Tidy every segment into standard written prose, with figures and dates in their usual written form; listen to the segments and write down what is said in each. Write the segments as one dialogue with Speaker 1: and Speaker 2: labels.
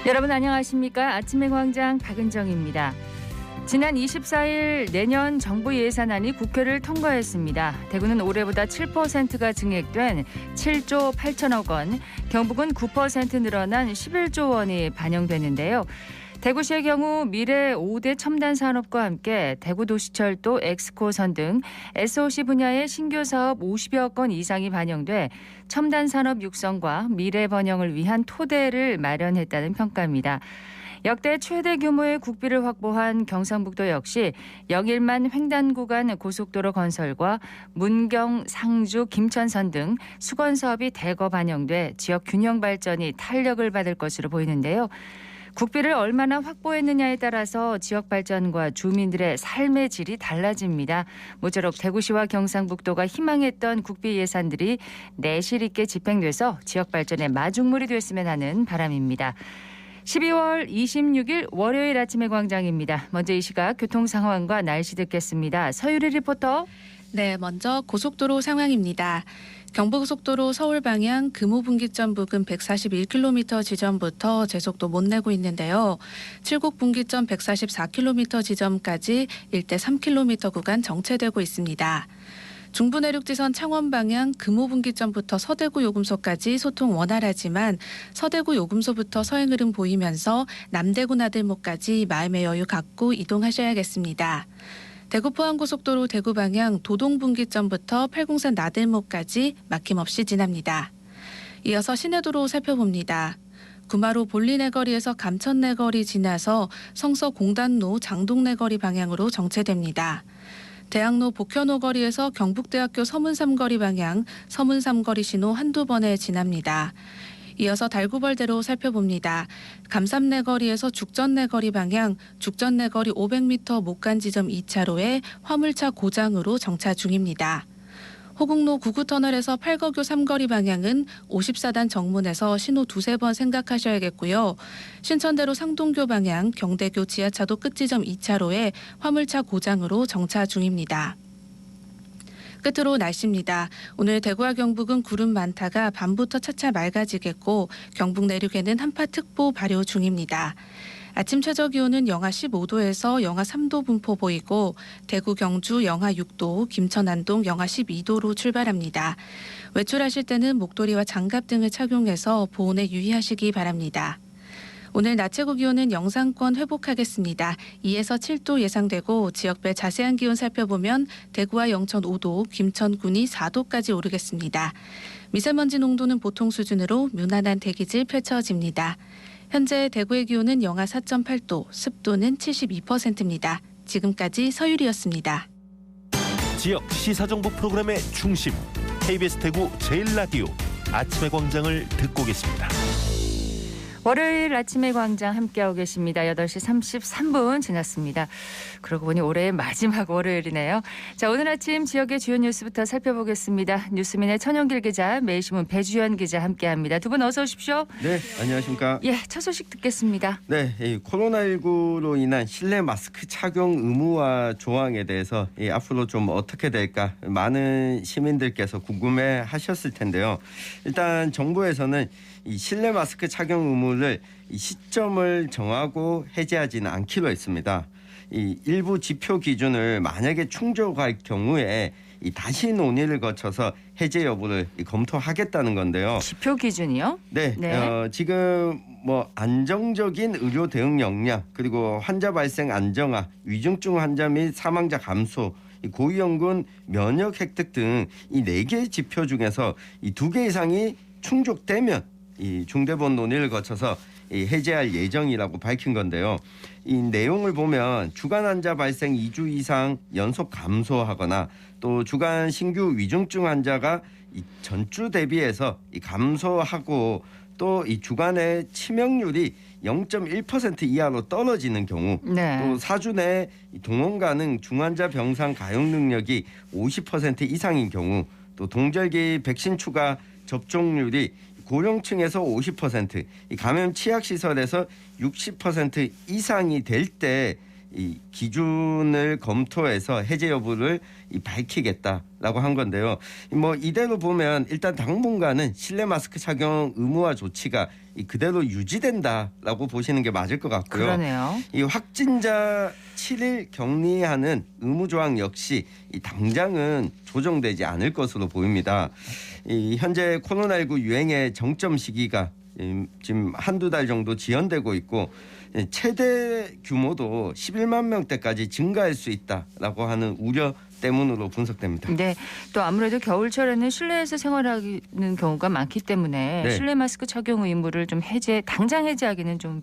Speaker 1: 여러분 안녕하십니까? 아침의 광장 박은정입니다. 지난 24일 내년 정부 예산안이 국회를 통과했습니다. 대구는 올해보다 7%가 증액된 7조 8천억 원, 경북은 9% 늘어난 11조 원이 반영됐는데요. 대구시의 경우 미래 5대 첨단 산업과 함께 대구도시철도 엑스코선 등 SOC 분야의 신규 사업 50여 건 이상이 반영돼 첨단 산업 육성과 미래 번영을 위한 토대를 마련했다는 평가입니다. 역대 최대 규모의 국비를 확보한 경상북도 역시 영일만 횡단 구간 고속도로 건설과 문경, 상주, 김천선 등 수건 사업이 대거 반영돼 지역 균형 발전이 탄력을 받을 것으로 보이는데요. 국비를 얼마나 확보했느냐에 따라서 지역 발전과 주민들의 삶의 질이 달라집니다. 모쪼록 대구시와 경상북도가 희망했던 국비 예산들이 내실 있게 집행돼서 지역 발전의 마중물이 됐으면 하는 바람입니다. 12월 26일 월요일 아침의 광장입니다. 먼저 이 시각 교통 상황과 날씨 듣겠습니다. 서유리 리포터.
Speaker 2: 네, 먼저 고속도로 상황입니다. 경부고속도로 서울 방향 금호분기점 부근 141km 지점부터 제속도 못 내고 있는데요. 칠곡분기점 144km 지점까지 일대 3km 구간 정체되고 있습니다. 중부내륙지선 창원 방향 금호분기점부터 서대구 요금소까지 소통 원활하지만 서대구 요금소부터 서행 흐름 보이면서 남대구 나들목까지 마음의 여유 갖고 이동하셔야겠습니다. 대구 포항고속도로 대구 방향 도동분기점부터 팔공산 나들목까지 막힘없이 지납니다. 이어서 시내도로 살펴봅니다. 구마로 볼리내거리에서 감천내거리 지나서 성서공단로 장동내거리 방향으로 정체됩니다. 대학로 복현오거리에서 경북대학교 서문삼거리 방향 서문삼거리 신호 한두 번에 지납니다. 이어서 달구벌대로 살펴봅니다. 감삼내거리에서 죽전내거리 방향 죽전내거리 500m 못 간 지점 2차로에 화물차 고장으로 정차 중입니다. 호국로 구구터널에서 팔거교 삼거리 방향은 54단 정문에서 신호 두세 번 생각하셔야겠고요. 신천대로 상동교 방향 경대교 지하차도 끝지점 2차로에 화물차 고장으로 정차 중입니다. 끝으로 날씨입니다. 오늘 대구와 경북은 구름 많다가 밤부터 차차 맑아지겠고 경북 내륙에는 한파특보 발효 중입니다. 아침 최저기온은 영하 15도에서 영하 3도 분포 보이고 대구 경주 영하 6도, 김천 안동 영하 12도로 출발합니다. 외출하실 때는 목도리와 장갑 등을 착용해서 보온에 유의하시기 바랍니다. 오늘 낮 최고 기온은 영상권 회복하겠습니다. 2에서 7도 예상되고 지역별 자세한 기온 살펴보면 대구와 영천 5도, 김천군이 4도까지 오르겠습니다. 미세먼지 농도는 보통 수준으로 무난한 대기질 펼쳐집니다. 현재 대구의 기온은 영하 4.8도, 습도는 72%입니다. 지금까지 서유리였습니다.
Speaker 3: 지역 시사정보 프로그램의 중심, KBS 대구 제일라디오 아침의 광장을 듣고 계십니다.
Speaker 1: 월요일 아침의 광장 함께하고 계십니다. 8시 33분 지났습니다. 그러고 보니 올해의 마지막 월요일이네요. 자, 오늘 아침 지역의 주요 뉴스부터 살펴보겠습니다. 뉴스민의 천영길 기자, 매일신문 배주연 기자 함께합니다. 두 분 어서 오십시오.
Speaker 4: 네, 안녕하십니까.
Speaker 1: 예, 첫 소식 듣겠습니다.
Speaker 4: 네, 코로나19로 인한 실내 마스크 착용 의무화 조항에 대해서 앞으로 좀 어떻게 될까 많은 시민들께서 궁금해하셨을 텐데요. 일단 정부에서는 이 실내 마스크 착용 의무를 이 시점을 정하고 해제하지는 않기로 했습니다. 이 일부 지표 기준을 만약에 충족할 경우에 다시 논의를 거쳐서 해제 여부를 검토하겠다는 건데요.
Speaker 1: 지표 기준이요?
Speaker 4: 네, 지금 안정적인 의료 대응 역량 그리고 환자 발생 안정화, 위중증 환자 및 사망자 감소, 고위험군 면역 획득 등 이 4개의 지표 중에서 이 2개 이상이 충족되면 이 중대본 논의를 거쳐서 해제할 예정이라고 밝힌 건데요. 이 내용을 보면 주간 환자 발생 2주 이상 연속 감소하거나 또 주간 신규 위중증 환자가 이 전주 대비해서 감소하고 또 이 주간의 치명률이 0.1% 이하로 떨어지는 경우,
Speaker 1: 네.
Speaker 4: 또 4주 내 동원 가능 중환자 병상 가용 능력이 50% 이상인 경우, 또 동절기 백신 추가 접종률이 고령층에서 50%, 감염 취약 시설에서 60% 이상이 될 때 이 기준을 검토해서 해제 여부를 밝히겠다라고 한 건데요. 뭐 이대로 보면 일단 당분간은 실내 마스크 착용 의무화 조치가 그대로 유지된다라고 보시는 게 맞을 것 같고요.
Speaker 1: 그러네요.
Speaker 4: 이 확진자 7일 격리하는 의무 조항 역시 당장은 조정되지 않을 것으로 보입니다. 현재 코로나19 유행의 정점 시기가 지금 한두 달 정도 지연되고 있고 최대 규모도 11만 명대까지 증가할 수 있다라고 하는 우려 때문으로 분석됩니다.
Speaker 1: 네, 또 아무래도 겨울철에는 실내에서 생활하는 경우가 많기 때문에
Speaker 4: 네.
Speaker 1: 실내 마스크 착용 의무를 좀 당장 해제하기는 좀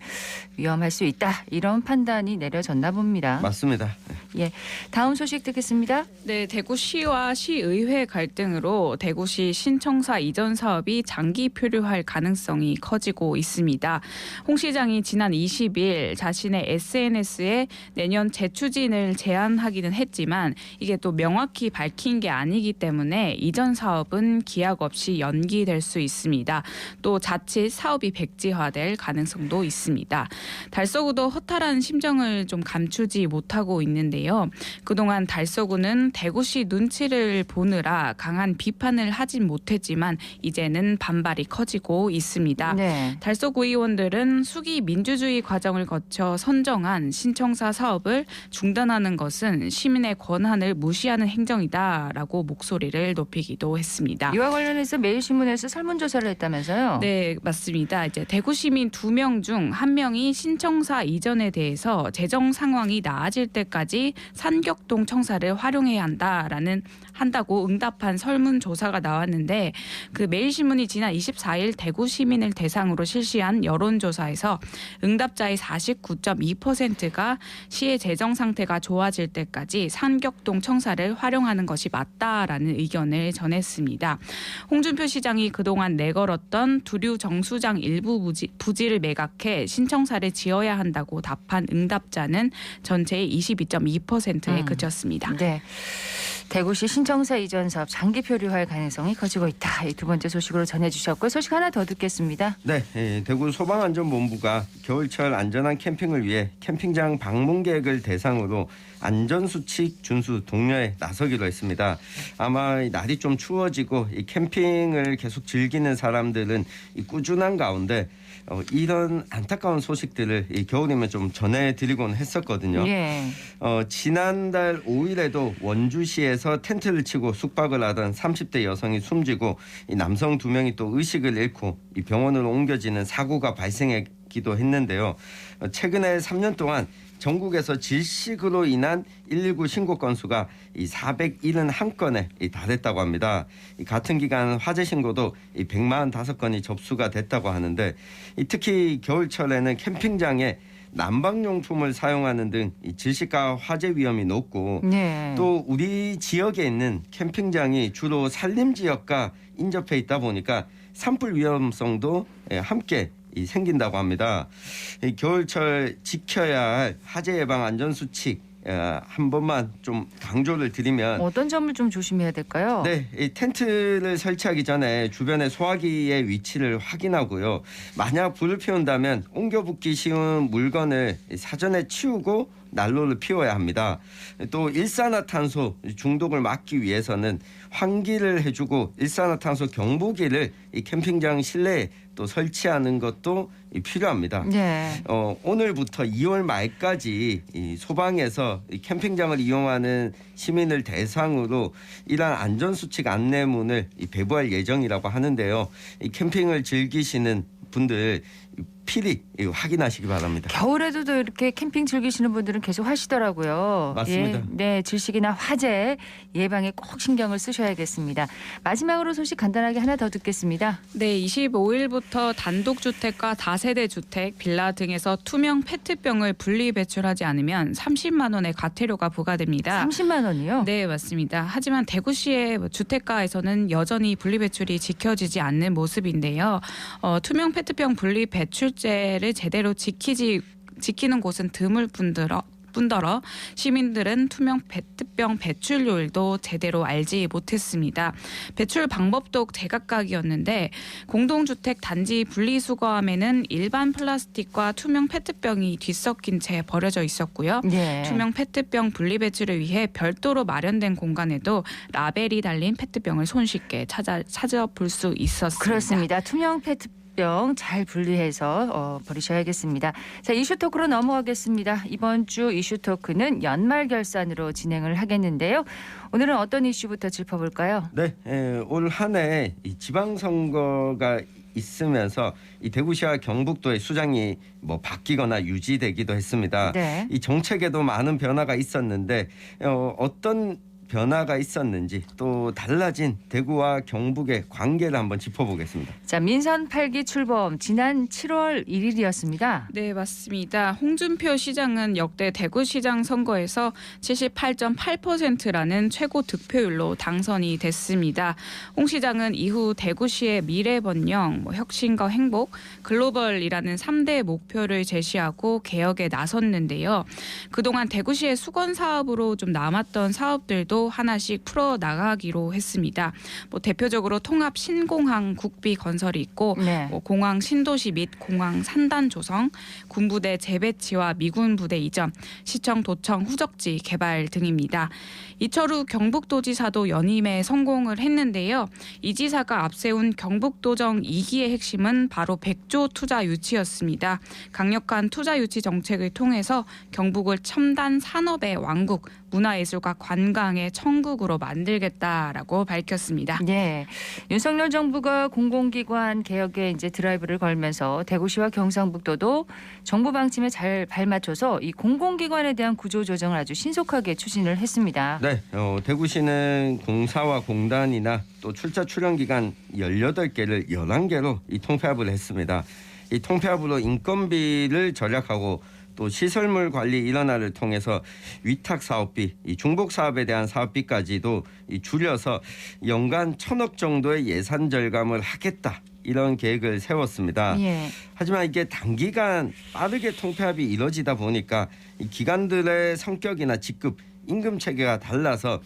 Speaker 1: 위험할 수 있다. 이런 판단이 내려졌나 봅니다.
Speaker 4: 맞습니다.
Speaker 1: 예, 다음 소식 듣겠습니다.
Speaker 5: 네, 대구시와 시의회 갈등으로 대구시 신청사 이전 사업이 장기 표류할 가능성이 커지고 있습니다. 홍 시장이 지난 20일 자신의 SNS에 내년 재추진을 제안하기는 했지만 이게 또 명확히 밝힌 게 아니기 때문에 이전 사업은 기약 없이 연기될 수 있습니다. 또 자칫 사업이 백지화될 가능성도 있습니다. 달서구도 허탈한 심정을 좀 감추지 못하고 있는데요. 그동안 달서구는 대구시 눈치를 보느라 강한 비판을 하진 못했지만 이제는 반발이 커지고 있습니다.
Speaker 1: 네.
Speaker 5: 달서구 의원들은 수기 민주주의 과정을 거쳐 선정한 신청사 사업을 중단하는 것은 시민의 권한을 무시하는 행정이다라고 목소리를 높이기도 했습니다.
Speaker 1: 이와 관련해서 매일신문에서 설문조사를 했다면서요?
Speaker 5: 네, 맞습니다. 이제 대구 시민 2명 중 1명이 신청사 이전에 대해서 재정 상황이 나아질 때까지 산격동 청사를 활용해야 한다고 응답한 설문조사가 나왔는데 그 매일신문이 지난 24일 대구 시민을 대상으로 실시한 여론조사에서 응답자의 49.2%가 시의 재정 상태가 좋아질 때까지 산격동 청사를 활용하는 것이 맞다라는 의견을 전했습니다. 홍준표 시장이 그동안 내걸었던 두류 정수장 일부 부지를 매각해 신청사를 지어야 한다고 답한 응답자는 전체의 22.2%에 그쳤습니다.
Speaker 1: 네. 대구시 신청사 이전 사업 장기 표류할 가능성이 커지고 있다. 이 두 번째 소식으로 전해주셨고 소식 하나 더 듣겠습니다.
Speaker 4: 네, 대구 소방안전본부가 겨울철 안전한 캠핑을 위해 캠핑장 방문 계획을 대상으로 안전수칙 준수 독려에 나서기로 했습니다. 아마 날이 좀 추워지고 이 캠핑을 계속 즐기는 사람들은 이 꾸준한 가운데 이런 안타까운 소식들을 이 겨울이면 좀 전해드리곤 했었거든요.
Speaker 1: 예.
Speaker 4: 지난달 5일에도 원주시에서 텐트를 치고 숙박을 하던 30대 여성이 숨지고 이 남성 2명이 또 의식을 잃고 이 병원으로 옮겨지는 사고가 발생했기도 했는데요. 최근에 3년 동안 전국에서 질식으로 인한 119 신고 건수가 이 471건에 달했다고 합니다. 같은 기간 화재 신고도 145건이 접수가 됐다고 하는데 특히 겨울철에는 캠핑장에 난방용품을 사용하는 등 질식과 화재 위험이 높고
Speaker 1: 네.
Speaker 4: 또 우리 지역에 있는 캠핑장이 주로 산림 지역과 인접해 있다 보니까 산불 위험성도 함께 생긴다고 합니다. 겨울철 지켜야 할 화재 예방 안전수칙 한 번만 좀 강조를 드리면
Speaker 1: 어떤 점을 좀 조심해야 될까요?
Speaker 4: 네, 이 텐트를 설치하기 전에 주변의 소화기의 위치를 확인하고요. 만약 불을 피운다면 옮겨 붙기 쉬운 물건을 사전에 치우고 난로를 피워야 합니다. 또 일산화탄소 중독을 막기 위해서는 환기를 해주고 일산화탄소 경보기를 이 캠핑장 실내에 또 설치하는 것도 필요합니다.
Speaker 1: 네.
Speaker 4: 오늘부터 2월 말까지 이 소방에서 이 캠핑장을 이용하는 시민을 대상으로 이러한 안전수칙 안내문을 배부할 예정이라고 하는데요. 이 캠핑을 즐기시는 분들 필히 확인하시기 바랍니다.
Speaker 1: 겨울에도 또 이렇게 캠핑 즐기시는 분들은 계속 하시더라고요.
Speaker 4: 맞습니다.
Speaker 1: 예, 네, 질식이나 화재 예방에 꼭 신경을 쓰셔야겠습니다. 마지막으로 소식 간단하게 하나 더 듣겠습니다.
Speaker 5: 네, 25일부터 단독주택과 다세대 주택, 빌라 등에서 투명 페트병을 분리 배출하지 않으면 30만 원의 과태료가 부과됩니다.
Speaker 1: 30만 원이요?
Speaker 5: 네, 맞습니다. 하지만 대구시의 주택가에서는 여전히 분리 배출이 지켜지지 않는 모습인데요. 투명 페트병 분리 배출제를 제대로 지키는 곳은 드물 뿐더러 시민들은 투명 페트병 배출률도 제대로 알지 못했습니다. 배출 방법도 제각각이었는데 공동주택 단지 분리수거함에는 일반 플라스틱과 투명 페트병이 뒤섞인 채 버려져 있었고요.
Speaker 1: 네.
Speaker 5: 투명 페트병 분리 배출을 위해 별도로 마련된 공간에도 라벨이 달린 페트병을 손쉽게 찾아볼 수 있었습니다.
Speaker 1: 그렇습니다. 투명 페트병 잘 분리해서 버리셔야겠습니다. 자, 이슈 토크로 넘어가겠습니다. 이번 주 이슈 토크는 연말 결산으로 진행을 하겠는데요. 오늘은 어떤 이슈부터 짚어볼까요?
Speaker 4: 네, 올 한 해 지방선거가 있으면서 이 대구시와 경북도의 수장이 바뀌거나 유지되기도 했습니다.
Speaker 1: 네.
Speaker 4: 이 정책에도 많은 변화가 있었는데 어떤 변화가 있었는지 또 달라진 대구와 경북의 관계를 한번 짚어보겠습니다.
Speaker 1: 자, 민선 8기 출범 지난 7월 1일이었습니다.
Speaker 5: 네, 맞습니다. 홍준표 시장은 역대 대구시장 선거에서 78.8%라는 최고 득표율로 당선이 됐습니다. 홍 시장은 이후 대구시의 미래 번영, 혁신과 행복, 글로벌이라는 3대 목표를 제시하고 개혁에 나섰는데요. 그동안 대구시의 수건 사업으로 좀 남았던 사업들도 하나씩 풀어나가기로 했습니다. 대표적으로 통합 신공항 국비 건설이 있고
Speaker 1: 네.
Speaker 5: 공항 신도시 및 공항 산단 조성, 군부대 재배치와 미군 부대 이전, 시청 도청 후적지 개발 등입니다. 이철우 경북도지사도 연임에 성공을 했는데요. 이 지사가 앞세운 경북도정 2기의 핵심은 바로 100조 투자 유치였습니다. 강력한 투자 유치 정책을 통해서 경북을 첨단 산업의 왕국, 문화예술과 관광의 천국으로 만들겠다라고 밝혔습니다.
Speaker 1: 네, 윤석열 정부가 공공기관 개혁에 이제 드라이브를 걸면서 대구시와 경상북도도 정부 방침에 잘 발맞춰서 이 공공기관에 대한 구조 조정을 아주 신속하게 추진을 했습니다.
Speaker 4: 네, 대구시는 공사와 공단이나 또 출자 출연 기관 18개를 11개로 이 통폐합을 했습니다. 이 통폐합으로 인건비를 절약하고 또 시설물 관리 일원화를 통해서 위탁 사업비, 이 중복 사업에 대한 사업비까지도 줄여서 연간 1,000억 정도의 예산 절감을 하겠다. 이런 계획을 세웠습니다.
Speaker 1: 예.
Speaker 4: 하지만 이게 단기간 빠르게 통폐합이 이뤄지다 보니까 이 기관들의 성격이나 직급, 임금 체계가 달라서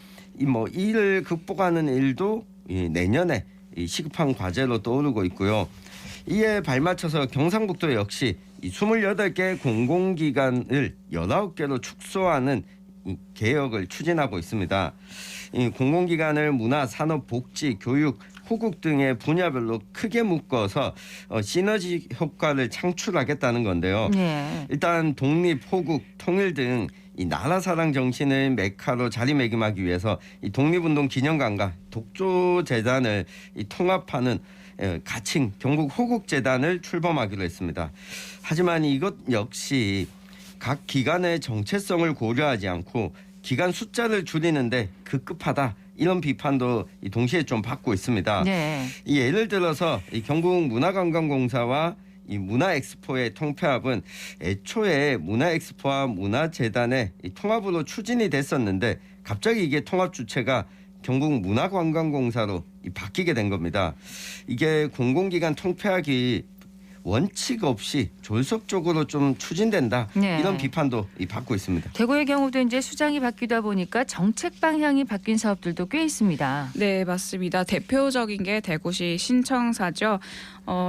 Speaker 4: 이를 극복하는 일도 내년에 시급한 과제로 떠오르고 있고요. 이에 발맞춰서 경상북도 역시 28개 공공기관을 19개로 축소하는 개혁을 추진하고 있습니다. 이 공공기관을 문화, 산업, 복지, 교육, 호국 등의 분야별로 크게 묶어서 시너지 효과를 창출하겠다는 건데요.
Speaker 1: 네.
Speaker 4: 일단 독립, 호국, 통일 등 이 나라 사랑 정신을 메카로 자리매김하기 위해서 이 독립운동 기념관과 독조재단을 통합하는 가칭 경북 호국재단을 출범하기로 했습니다. 하지만 이것 역시 각 기관의 정체성을 고려하지 않고 기관 숫자를 줄이는데 급급하다. 이런 비판도 동시에 좀 받고 있습니다.
Speaker 1: 네.
Speaker 4: 예를 들어서 이 경북 문화관광공사와 이 문화엑스포의 통폐합은 애초에 문화엑스포와 문화재단의 통합으로 추진이 됐었는데 갑자기 이게 통합 주체가 경북 문화관광공사로 바뀌게 된 겁니다. 이게 공공기관 통폐합이 원칙 없이 졸속적으로 좀 추진된다.
Speaker 1: 네.
Speaker 4: 이런 비판도 받고 있습니다.
Speaker 1: 대구의 경우도 이제 수장이 바뀌다 보니까 정책 방향이 바뀐 사업들도 꽤 있습니다.
Speaker 5: 네, 맞습니다. 대표적인 게 대구시 신청사죠.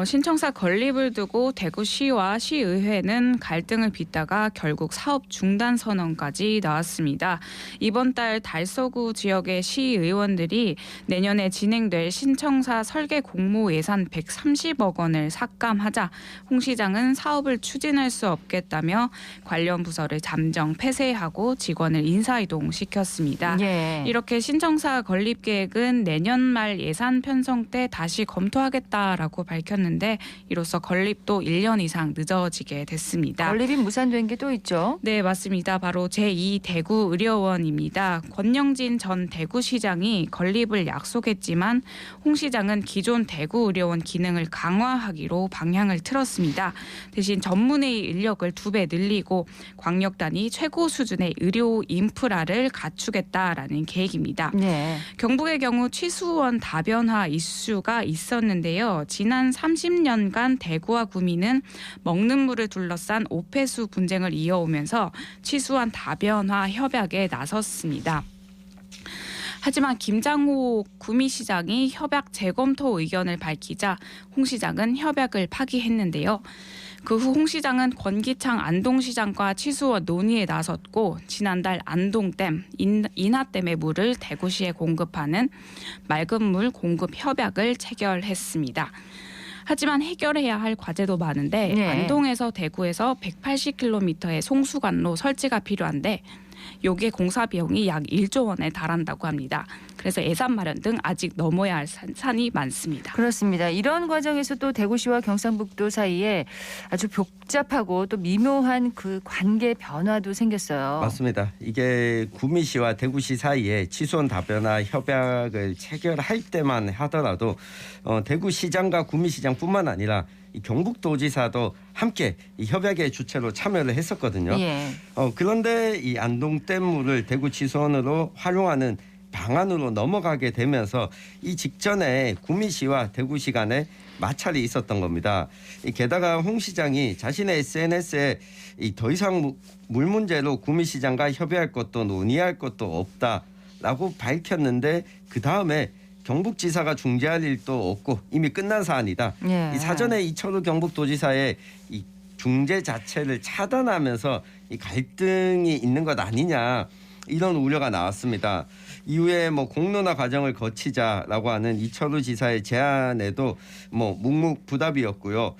Speaker 5: 신청사 건립을 두고 대구시와 시의회는 갈등을 빚다가 결국 사업 중단 선언까지 나왔습니다. 이번 달 달서구 지역의 시의원들이 내년에 진행될 신청사 설계 공모 예산 130억 원을 삭감하자 홍 시장은 사업을 추진할 수 없겠다며 관련 부서를 잠정 폐쇄하고 직원을 인사이동시켰습니다.
Speaker 1: 예.
Speaker 5: 이렇게 신청사 건립 계획은 내년 말 예산 편성 때 다시 검토하겠다라고 밝혔는데 이로써 건립도 1년 이상 늦어지게 됐습니다.
Speaker 1: 건립이 무산된 게 또 있죠.
Speaker 5: 네, 맞습니다. 바로 제2대구의료원입니다. 권영진 전 대구시장이 건립을 약속했지만 홍 시장은 기존 대구의료원 기능을 강화하기로 방향을 방향을 틀었습니다. 대신 전문의 인력을 2배 늘리고 광역단위 최고 수준의 의료 인프라를 갖추겠다라는 계획입니다.
Speaker 1: 네.
Speaker 5: 경북의 경우 취수원 다변화 이슈가 있었는데요. 지난 30년간 대구와 구미는 먹는 물을 둘러싼 오폐수 분쟁을 이어오면서 취수원 다변화 협약에 나섰습니다. 하지만 김장호 구미시장이 협약 재검토 의견을 밝히자 홍 시장은 협약을 파기했는데요. 그 후 홍 시장은 권기창 안동시장과 취수원 논의에 나섰고 지난달 안동댐, 인하댐의 물을 대구시에 공급하는 맑은 물 공급 협약을 체결했습니다. 하지만 해결해야 할 과제도 많은데
Speaker 1: 네.
Speaker 5: 안동에서 대구에서 180km의 송수관로 설치가 필요한데 요게 공사 비용이 약 1조 원에 달한다고 합니다. 그래서 예산 마련 등 아직 넘어야 할 산이 많습니다.
Speaker 1: 그렇습니다. 이런 과정에서 또 대구시와 경상북도 사이에 아주 복잡하고 또 미묘한 그 관계 변화도 생겼어요.
Speaker 4: 맞습니다. 이게 구미시와 대구시 사이에 취수원 다변화 협약을 체결할 때만 하더라도 대구시장과 구미시장뿐만 아니라 이 경북도지사도 함께 이 협약의 주체로 참여를 했었거든요.
Speaker 1: 예.
Speaker 4: 그런데 이 안동댐물을 대구 취수원으로 활용하는 방안으로 넘어가게 되면서 이 직전에 구미시와 대구시 간에 마찰이 있었던 겁니다. 게다가 홍 시장이 자신의 SNS에 더 이상 물 문제로 구미시장과 협의할 것도 논의할 것도 없다라고 밝혔는데 그 다음에 경북지사가 중재할 일도 없고 이미 끝난 사안이다.
Speaker 1: 예.
Speaker 4: 이 사전에 이철우 경북도지사의 이 중재 자체를 차단하면서 이 갈등이 있는 것 아니냐 이런 우려가 나왔습니다. 이후에 공론화 과정을 거치자라고 하는 이철우 지사의 제안에도 묵묵부답이었고요.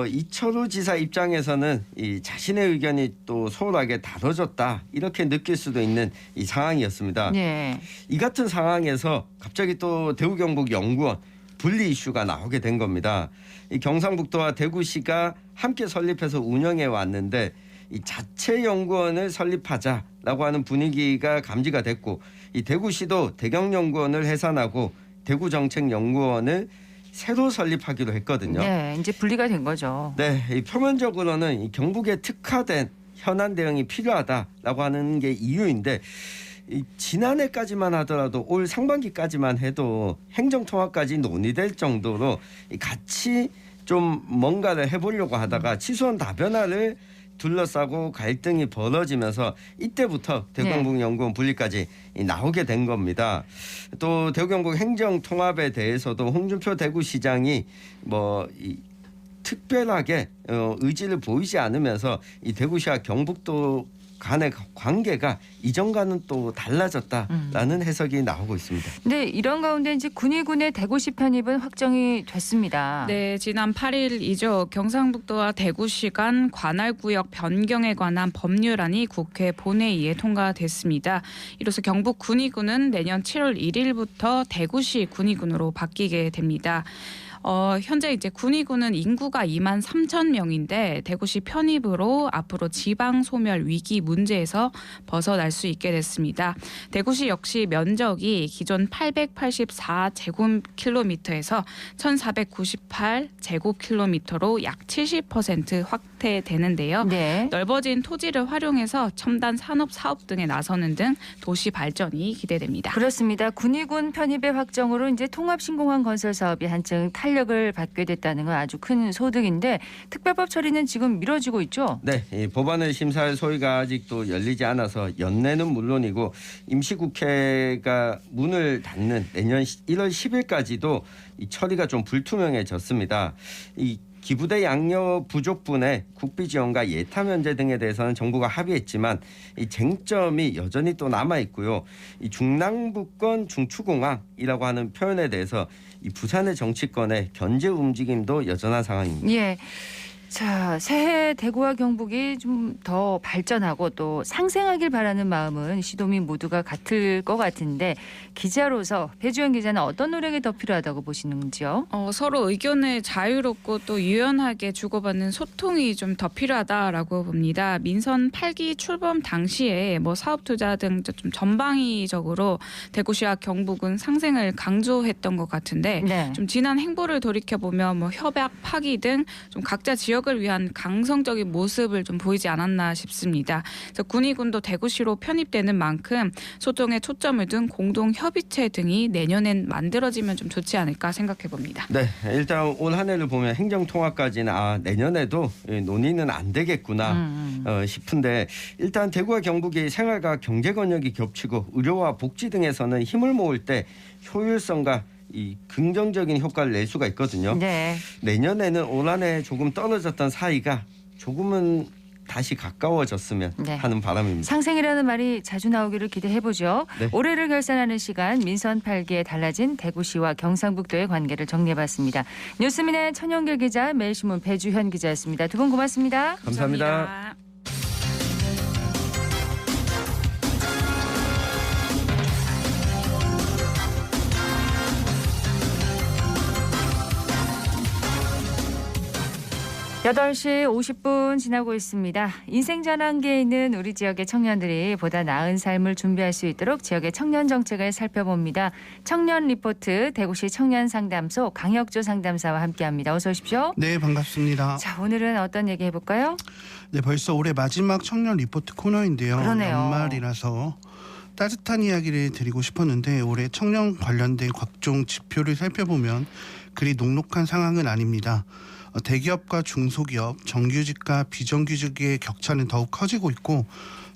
Speaker 4: 이철우 지사 입장에서는 이 자신의 의견이 또 소홀하게 다뤄졌다 이렇게 느낄 수도 있는 이 상황이었습니다.
Speaker 1: 네.
Speaker 4: 이 같은 상황에서 갑자기 또 대구경북연구원 분리 이슈가 나오게 된 겁니다. 이 경상북도와 대구시가 함께 설립해서 운영해 왔는데 이 자체 연구원을 설립하자라고 하는 분위기가 감지가 됐고 이 대구시도 대경연구원을 해산하고 대구정책연구원을 새로 설립하기로 했거든요.
Speaker 1: 네, 이제 분리가 된 거죠.
Speaker 4: 네, 이 표면적으로는 이 경북에 특화된 현안 대응이 필요하다라고 하는 게 이유인데 지난해까지만 하더라도 올 상반기까지만 해도 행정통합까지 논의될 정도로 같이 좀 뭔가를 해보려고 하다가 취수원 다변화를 둘러싸고 갈등이 벌어지면서 이때부터 대구경북연구원 분리까지 나오게 된 겁니다. 또 대구경북 행정통합에 대해서도 홍준표 대구시장이 특별하게 의지를 보이지 않으면서 이 대구시와 경북도 간의 관계가 이전과는 또 달라졌다라는 해석이 나오고 있습니다.
Speaker 1: 네, 이런 가운데 이제 군의군의 대구시 편입은 확정이 됐습니다.
Speaker 5: 네, 지난 8일이죠. 경상북도와 대구시 간 관할구역 변경에 관한 법률안이 국회 본회의에 통과됐습니다. 이로써 경북 군의군은 내년 7월 1일부터 대구시 군의군으로 바뀌게 됩니다. 현재 이제 군의군은 인구가 2만 3천 명인데 대구시 편입으로 앞으로 지방 소멸 위기 문제에서 벗어날 수 있게 됐습니다. 대구시 역시 면적이 기존 884제곱킬로미터에서 1498제곱킬로미터로 약 70% 확대되는데요.
Speaker 1: 네.
Speaker 5: 넓어진 토지를 활용해서 첨단 산업 사업 등에 나서는 등 도시 발전이 기대됩니다.
Speaker 1: 그렇습니다. 군의군 편입의 확정으로 이제 통합신공항 건설 사업이 한층 탄력을 받게 됐다는 건 아주 큰 소득인데 특별법 처리는 지금 미뤄지고 있죠?
Speaker 4: 네, 이 법안을 심사할 소위가 아직도 열리지 않아서 연내는 물론이고 임시국회가 문을 닫는 내년 1월 10일까지도 이 처리가 좀 불투명해졌습니다. 이 기부대 양료 부족분의 국비 지원과 예타 면제 등에 대해서는 정부가 합의했지만 이 쟁점이 여전히 또 남아 있고요. 이 중랑부권 중추공항이라고 하는 표현에 대해서 이 부산의 정치권의 견제 움직임도 여전한 상황입니다.
Speaker 1: 예. 자, 새해 대구와 경북이 좀 더 발전하고 또 상생하길 바라는 마음은 시도민 모두가 같을 것 같은데 기자로서 배주연 기자는 어떤 노력이 더 필요하다고 보시는지요?
Speaker 5: 서로 의견을 자유롭고 또 유연하게 주고받는 소통이 좀 더 필요하다라고 봅니다. 민선 8기 출범 당시에 사업 투자 등 좀 전방위적으로 대구시와 경북은 상생을 강조했던 것 같은데
Speaker 1: 네.
Speaker 5: 좀 지난 행보를 돌이켜 보면 협약 파기 등 좀 각자 지역을 위한 강성적인 모습을 좀 보이지 않았나 싶습니다. 그래서 군의군도 대구시로 편입되는 만큼 소통에 초점을 둔 공동 협의체 등이 내년엔 만들어지면 좀 좋지 않을까 생각해 봅니다.
Speaker 4: 네, 일단 올 한 해를 보면 행정통합까지는 내년에도 논의는 안 되겠구나 싶은데 일단 대구와 경북이 생활과 경제 권역이 겹치고 의료와 복지 등에서는 힘을 모을 때 효율성과 이 긍정적인 효과를 낼 수가 있거든요.
Speaker 1: 네.
Speaker 4: 내년에는 올 한 해 조금 떨어졌던 사이가 조금은 다시 가까워졌으면
Speaker 1: 네.
Speaker 4: 하는 바람입니다.
Speaker 1: 상생이라는 말이 자주 나오기를 기대해보죠.
Speaker 4: 네.
Speaker 1: 올해를 결산하는 시간 민선 8기에 달라진 대구시와 경상북도의 관계를 정리해봤습니다. 뉴스민의 천영길 기자, 매일신문 배주현 기자였습니다. 두 분 고맙습니다.
Speaker 4: 감사합니다.
Speaker 1: 8시 50분 지나고 있습니다. 인생 전환기에 있는 우리 지역의 청년들이 보다 나은 삶을 준비할 수 있도록 지역의 청년 정책을 살펴봅니다. 청년 리포트 대구시 청년상담소 강혁조 상담사와 함께합니다. 어서 오십시오.
Speaker 6: 네, 반갑습니다.
Speaker 1: 자, 오늘은 어떤 얘기 해볼까요?
Speaker 6: 네, 벌써 올해 마지막 청년 리포트 코너인데요.
Speaker 1: 그러네요.
Speaker 6: 연말이라서 따뜻한 이야기를 드리고 싶었는데 올해 청년 관련된 각종 지표를 살펴보면 그리 녹록한 상황은 아닙니다. 대기업과 중소기업, 정규직과 비정규직의 격차는 더욱 커지고 있고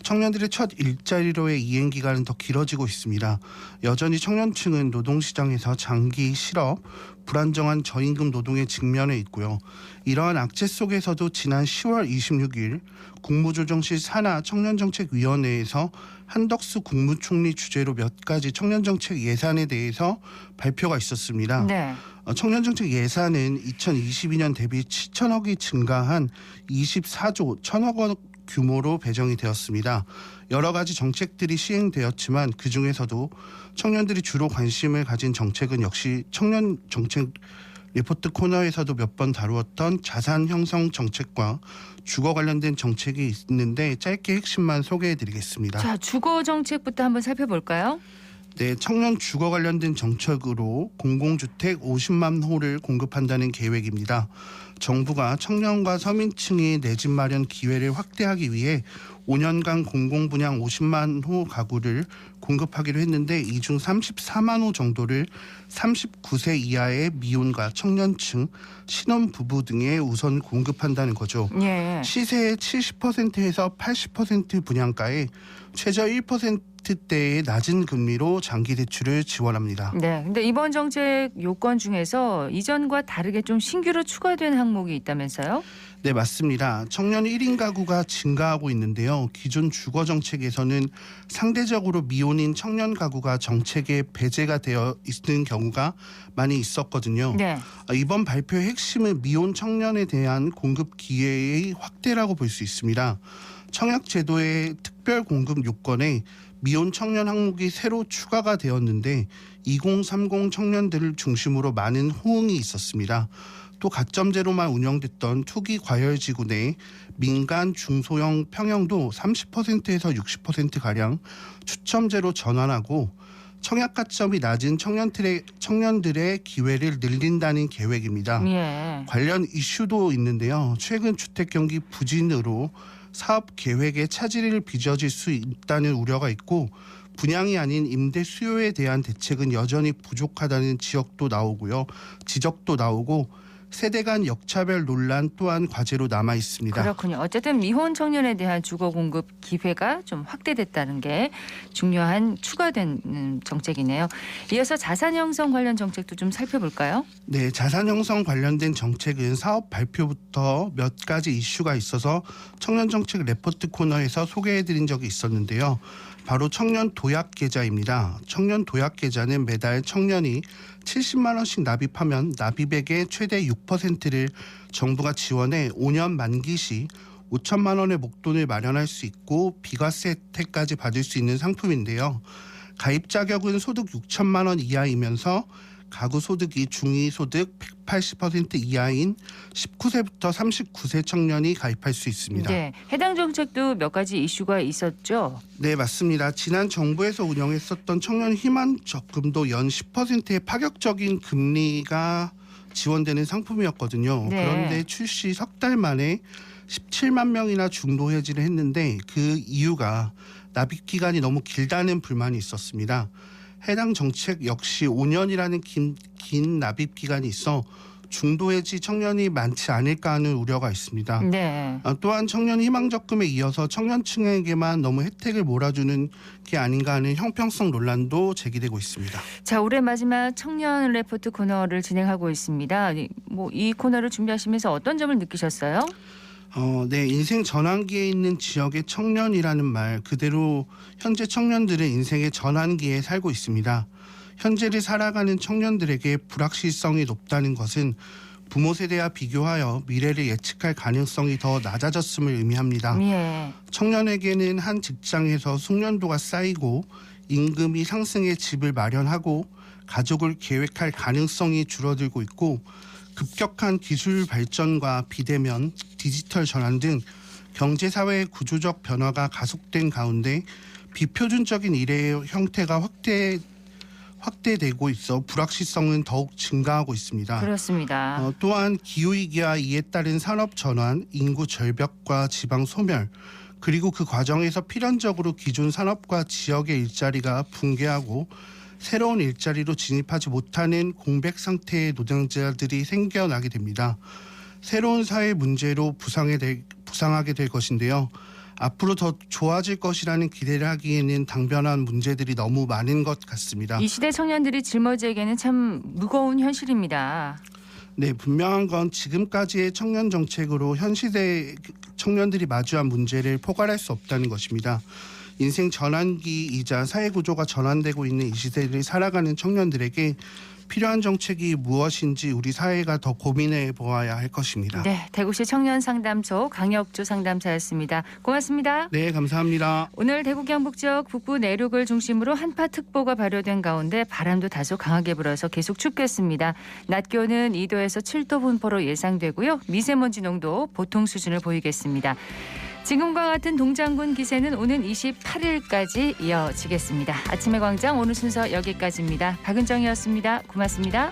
Speaker 6: 청년들의 첫 일자리로의 이행 기간은 더 길어지고 있습니다. 여전히 청년층은 노동시장에서 장기 실업, 불안정한 저임금 노동에 직면해 있고요. 이러한 악재 속에서도 지난 10월 26일 국무조정실 산하 청년정책위원회에서 한덕수 국무총리 주재로 몇 가지 청년정책 예산에 대해서 발표가 있었습니다.
Speaker 1: 네.
Speaker 6: 청년정책 예산은 2022년 대비 7천억이 증가한 24조 1천억 원 규모로 배정이 되었습니다. 여러 가지 정책들이 시행되었지만 그중에서도 청년들이 주로 관심을 가진 정책은 역시 청년 정책 리포트 코너에서도 몇 번 다루었던 자산 형성 정책과 주거 관련된 정책이 있는데 짧게 핵심만 소개해드리겠습니다.
Speaker 1: 자, 주거 정책부터 한번 살펴볼까요?
Speaker 6: 네, 청년 주거 관련된 정책으로 공공주택 50만 호를 공급한다는 계획입니다. 정부가 청년과 서민층의 내 집 마련 기회를 확대하기 위해 5년간 공공분양 50만 호 가구를 공급하기로 했는데 이 중 34만 호 정도를 39세 이하의 미혼과 청년층, 신혼부부 등에 우선 공급한다는 거죠.
Speaker 1: 예.
Speaker 6: 시세의 70%에서 80% 분양가에 최저 1%대의 낮은 금리로 장기 대출을 지원합니다.
Speaker 1: 네. 근데 이번 정책 요건 중에서 이전과 다르게 좀 신규로 추가된 항목이 있다면서요?
Speaker 6: 네, 맞습니다. 청년 1인 가구가 증가하고 있는데요. 기존 주거 정책에서는 상대적으로 미혼인 청년 가구가 정책에 배제가 되어 있는 경우가 많이 있었거든요.
Speaker 1: 네.
Speaker 6: 이번 발표의 핵심은 미혼 청년에 대한 공급 기회의 확대라고 볼 수 있습니다. 청약 제도의 특별 공급 요건에 미혼 청년 항목이 새로 추가가 되었는데 2030 청년들을 중심으로 많은 호응이 있었습니다. 또 가점제로만 운영됐던 투기 과열지구 내 민간 중소형 평형도 30%에서 60%가량 추첨제로 전환하고 청약 가점이 낮은 청년들의 기회를 늘린다는 계획입니다.
Speaker 1: 예.
Speaker 6: 관련 이슈도 있는데요. 최근 주택 경기 부진으로 사업 계획에 차질을 빚어질 수 있다는 우려가 있고 분양이 아닌 임대 수요에 대한 대책은 여전히 부족하다는 지적도 나오고 세대 간 역차별 논란 또한 과제로 남아 있습니다.
Speaker 1: 그렇군요. 어쨌든 미혼 청년에 대한 주거 공급 기회가 좀 확대됐다는 게 중요한 추가된 정책이네요. 이어서 자산 형성 관련 정책도 좀 살펴볼까요?
Speaker 6: 네, 자산 형성 관련된 정책은 사업 발표부터 몇 가지 이슈가 있어서 청년 정책 레포트 코너에서 소개해드린 적이 있었는데요. 바로 청년 도약 계좌입니다. 청년 도약 계좌는 매달 청년이 70만 원씩 납입하면 납입액의 최대 6%를 정부가 지원해 5년 만기 시 5천만 원의 목돈을 마련할 수 있고 비과세 혜택까지 받을 수 있는 상품인데요. 가입 자격은 소득 6천만 원 이하이면서 가구 소득이 중위소득 180% 이하인 19세부터 39세 청년이 가입할 수 있습니다.
Speaker 1: 네, 해당 정책도 몇 가지 이슈가 있었죠.
Speaker 6: 네, 맞습니다. 지난 정부에서 운영했었던 청년 희망 적금도 연 10%의 파격적인 금리가 지원되는 상품이었거든요.
Speaker 1: 네.
Speaker 6: 그런데 출시 석 달 만에 17만 명이나 중도 해지를 했는데 그 이유가 납입 기간이 너무 길다는 불만이 있었습니다. 해당 정책 역시 5년이라는 긴 납입 기간이 있어 중도 해지 청년이 많지 않을까 하는 우려가 있습니다.
Speaker 1: 네.
Speaker 6: 또한 청년 희망적금에 이어서 청년층에게만 너무 혜택을 몰아주는 게 아닌가 하는 형평성 논란도 제기되고 있습니다.
Speaker 1: 자, 올해 마지막 청년 레포트 코너를 진행하고 있습니다. 이 코너를 준비하시면서 어떤 점을 느끼셨어요?
Speaker 6: 네, 인생 전환기에 있는 지역의 청년이라는 말 그대로 현재 청년들은 인생의 전환기에 살고 있습니다. 현재를 살아가는 청년들에게 불확실성이 높다는 것은 부모 세대와 비교하여 미래를 예측할 가능성이 더 낮아졌음을 의미합니다.
Speaker 1: 예.
Speaker 6: 청년에게는 한 직장에서 숙련도가 쌓이고 임금이 상승해 집을 마련하고 가족을 계획할 가능성이 줄어들고 있고 급격한 기술 발전과 비대면, 디지털 전환 등 경제사회의 구조적 변화가 가속된 가운데 비표준적인 일의 형태가 확대되고 있어 불확실성은 더욱 증가하고 있습니다.
Speaker 1: 그렇습니다.
Speaker 6: 또한 기후위기와 이에 따른 산업 전환, 인구 절벽과 지방 소멸, 그리고 그 과정에서 필연적으로 기존 산업과 지역의 일자리가 붕괴하고 새로운 일자리로 진입하지 못하는 공백 상태의 노동자들이 생겨나게 됩니다. 새로운 사회 문제로 부상하게 될 것인데요. 앞으로 더 좋아질 것이라는 기대를 하기에는 당면한 문제들이 너무 많은 것 같습니다.
Speaker 1: 이 시대 청년들이 짊어지기에는 참 무거운 현실입니다.
Speaker 6: 네, 분명한 건 지금까지의 청년 정책으로 현 시대 청년들이 마주한 문제를 포괄할 수 없다는 것입니다. 인생 전환기이자 사회 구조가 전환되고 있는 이 시대를 살아가는 청년들에게 필요한 정책이 무엇인지 우리 사회가 더 고민해 보아야 할 것입니다.
Speaker 1: 네, 대구시 청년상담소 강혁주 상담사였습니다. 고맙습니다.
Speaker 6: 네, 감사합니다.
Speaker 1: 오늘 대구 경북 지역 북부 내륙을 중심으로 한파특보가 발효된 가운데 바람도 다소 강하게 불어서 계속 춥겠습니다. 낮 기온은 2도에서 7도 분포로 예상되고요. 미세먼지 농도 보통 수준을 보이겠습니다. 지금과 같은 동장군 기세는 오는 28일까지 이어지겠습니다. 아침의 광장 오늘 순서 여기까지입니다. 박은정이었습니다. 고맙습니다.